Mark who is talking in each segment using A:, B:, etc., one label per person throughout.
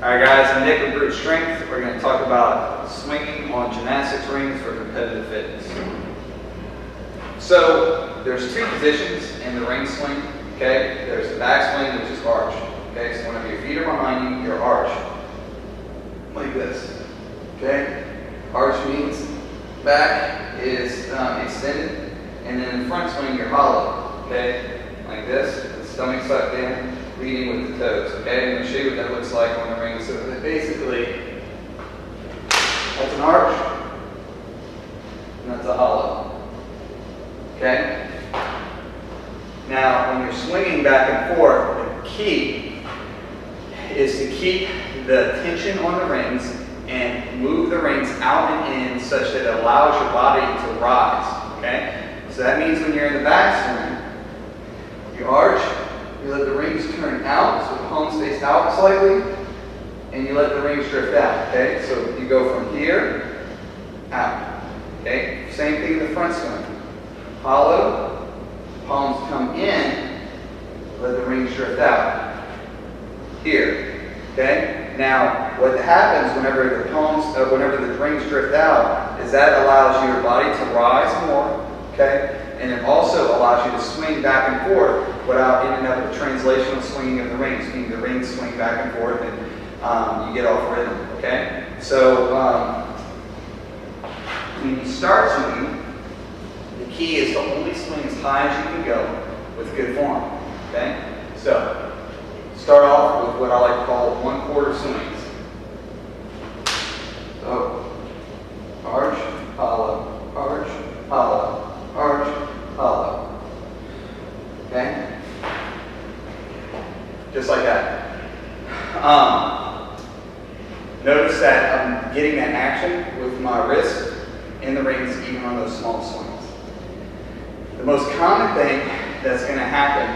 A: Alright guys, in Nick with Brute Strength, we're going to talk about swinging on gymnastics rings for competitive fitness. So, there's two positions in the ring swing, okay? There's the back swing, which is arch, okay? So whenever your feet are behind you, you're arch, like this, okay? Arch means back is extended, and then in front swing, you're hollow, okay? Like this, the stomach sucked in, leading with the toes, okay? I'm going to show you what that looks like on the ring. So that basically, that's an arch, and that's a hollow, okay? Now, when you're swinging back and forth, the key is to keep the tension on the rings and move the rings out and in such that it allows your body to rise, okay? So that means when you're in the back swing, you arch, you let the rings turn out, so the palm stays out slightly, and you let the rings drift out, okay? So you go from here, out, okay? Same thing in the front swing. Hollow, palms come in, let the rings drift out. Here, okay? Now, what happens whenever the rings drift out is that allows your body to rise more, okay? And it also allows you to swing back and forth without ending up with the translational swinging of the rings, meaning the rings swing back and forth and you get off rhythm, okay? So when you start swinging, the key is to only swing as high as you can go with good form, okay? So start off with what I like to call 1/4 swings. So arch, hollow, arch, hollow, arch, hollow. Okay? Just like that. Notice that I'm getting that action with my wrist in the rings even on those small swings. The most common thing that's going to happen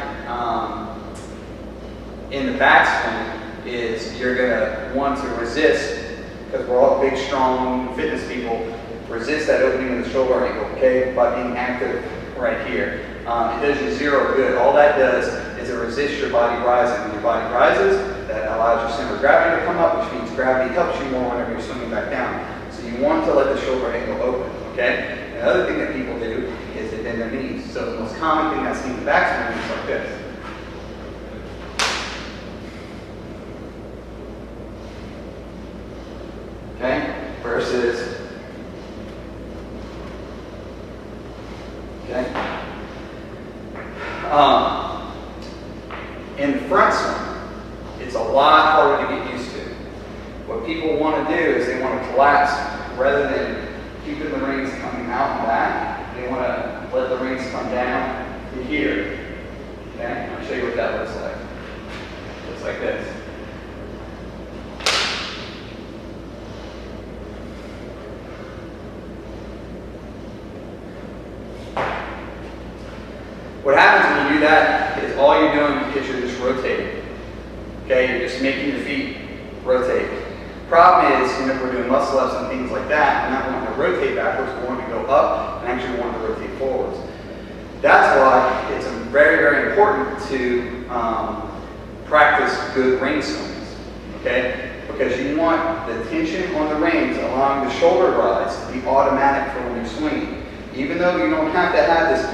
A: in the back swing is you're going to want to resist, because we're all big, strong fitness people, resist that opening of the shoulder angle, okay, by being active right here. It does you zero good. All that does is it resists your body rising. When your body rises, that allows your center of gravity to come up, which means gravity helps you more whenever you're swinging back down. So you want to let the shoulder angle open, okay? And the other thing that people do is they bend their knees. So the most common thing I see in the back swing is like this. Okay? Versus, okay? In the front swing, it's a lot harder to get used to. What people want to do is they want to collapse rather than keeping the rings coming out and back. They want to let the rings come down to here. Okay? I'll show you what that looks like. It looks like this. What happens when you do that is all you're doing is you're just rotating. Okay, you're just making your feet rotate. Problem is, whenever we're doing muscle ups and things like that, we're not wanting to rotate backwards, we want to go up and actually want to rotate forwards. That's why it's very, very important to practice good ring swings. Okay, because you want the tension on the rings allowing the shoulder rise to be automatic for when you're swinging. Even though you don't have to have this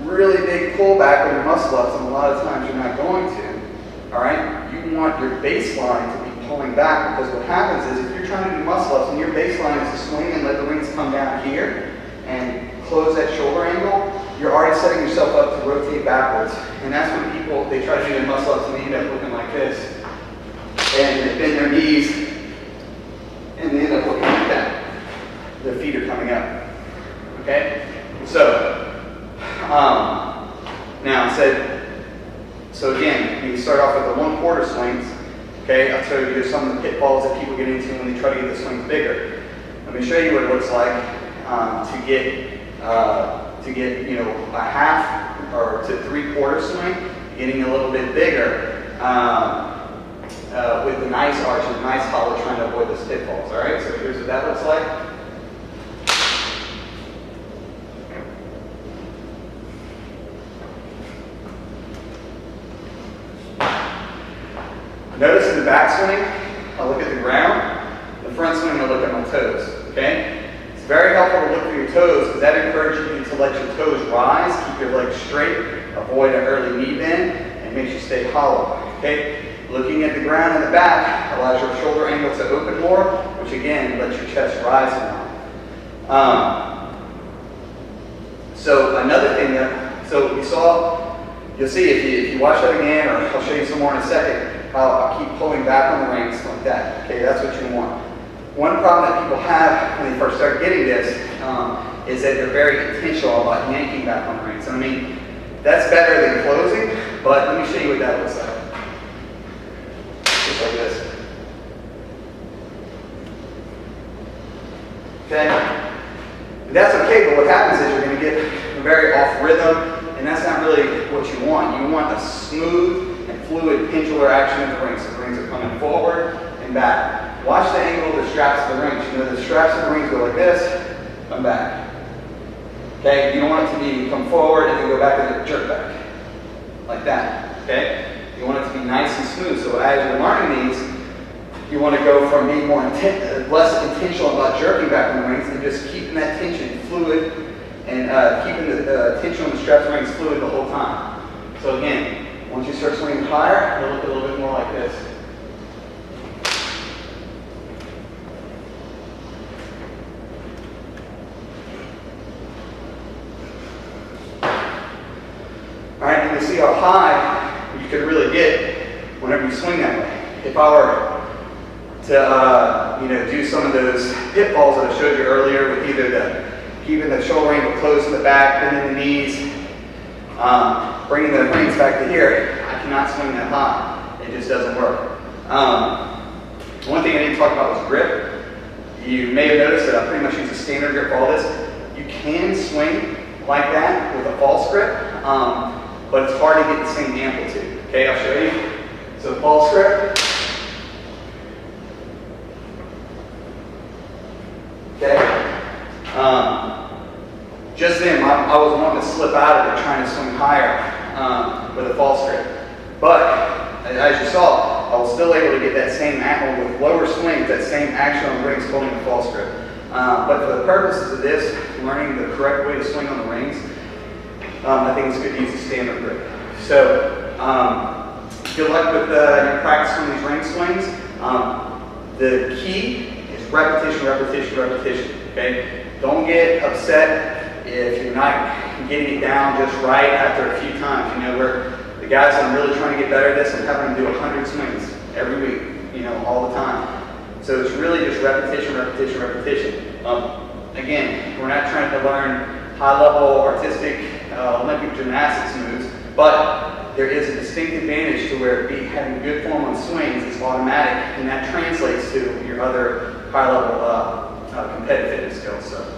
A: really big pullback on your muscle ups, and a lot of times you're not going to, all right? You want your baseline to be pulling back, because what happens is if you're trying to do muscle ups and your baseline is to swing and let the rings come down here and close that shoulder angle, you're already setting yourself up to rotate backwards. And that's when people, they try to do their muscle ups and they end up looking like this. And they bend their knees and they end up looking like that. Their feet are coming up. Okay? So, now so again, you start off with the 1/4 swings. Okay, I'll show you some of the pitfalls that people get into when they try to get the swings bigger. Let me show you what it looks like to get a half or to 3/4 swing, getting a little bit bigger with the nice arch and nice hollow, trying to avoid those pitfalls. All right, so here's what that looks like. Notice in the backswing, I'll look at the ground. The front swing, I'll look at my toes, okay? It's very helpful to look for your toes because that encourages you to let your toes rise, keep your legs straight, avoid an early knee bend, and makes you stay hollow, okay? Looking at the ground in the back allows your shoulder angle to open more, which again lets your chest rise more. So another thing so we saw, you'll see if you watch that again, or I'll show you some more in a second, I'll keep pulling back on the rings like that. Okay, that's what you want. One problem that people have when they first start getting this is that they're very intentional about yanking back on the rings. I mean, that's better than closing, but let me show you what that looks like. Just like this. Okay? And that's okay, but what happens is you're going to get very off rhythm, and that's not really what you want. You want a smooth and fluid pendular action of the rings. So the rings are coming forward and back. Watch the angle of the straps of the rings. You know the straps of the rings go like this, come back. Okay, you don't want it to be come forward and then go back and then jerk back. Like that. Okay? You want it to be nice and smooth. So as you're learning these, you want to go from being less intentional about jerking back on the rings and just keeping that tension fluid and keeping the tension on the straps of the rings fluid the whole time. So again, once you start swinging higher, it'll look a little bit more like this. Alright, and you see how high you could really get whenever you swing that way. If I were to do some of those pitfalls that I showed you earlier with either keeping the shoulder angle close to the back, bending the knees, bringing the rings back to here, I cannot swing that high. It just doesn't work. One thing I didn't talk about was grip. You may have noticed that I pretty much use a standard grip for all this. You can swing like that with a false grip, but it's hard to get the same amplitude. Okay, I'll show you. So false grip. Okay. Just then, I was wanting to slip out of it, trying to swing higher with a false grip. But as you saw, I was still able to get that same angle with lower swings, that same action on the rings holding the false grip. But for the purposes of this, learning the correct way to swing on the rings, I think it's good to use a standard grip. So, good luck with your practice on these ring swings. The key is repetition, repetition, repetition. Okay? Don't get upset if you're not getting it down just right after a few times. You know, where the guys that I'm really trying to get better at this, I'm having them do 100 swings every week, all the time. So it's really just repetition, repetition, repetition. Again, we're not trying to learn high-level artistic Olympic gymnastics moves, but there is a distinct advantage to where having good form on swings is automatic, and that translates to your other high-level competitive fitness skills. So.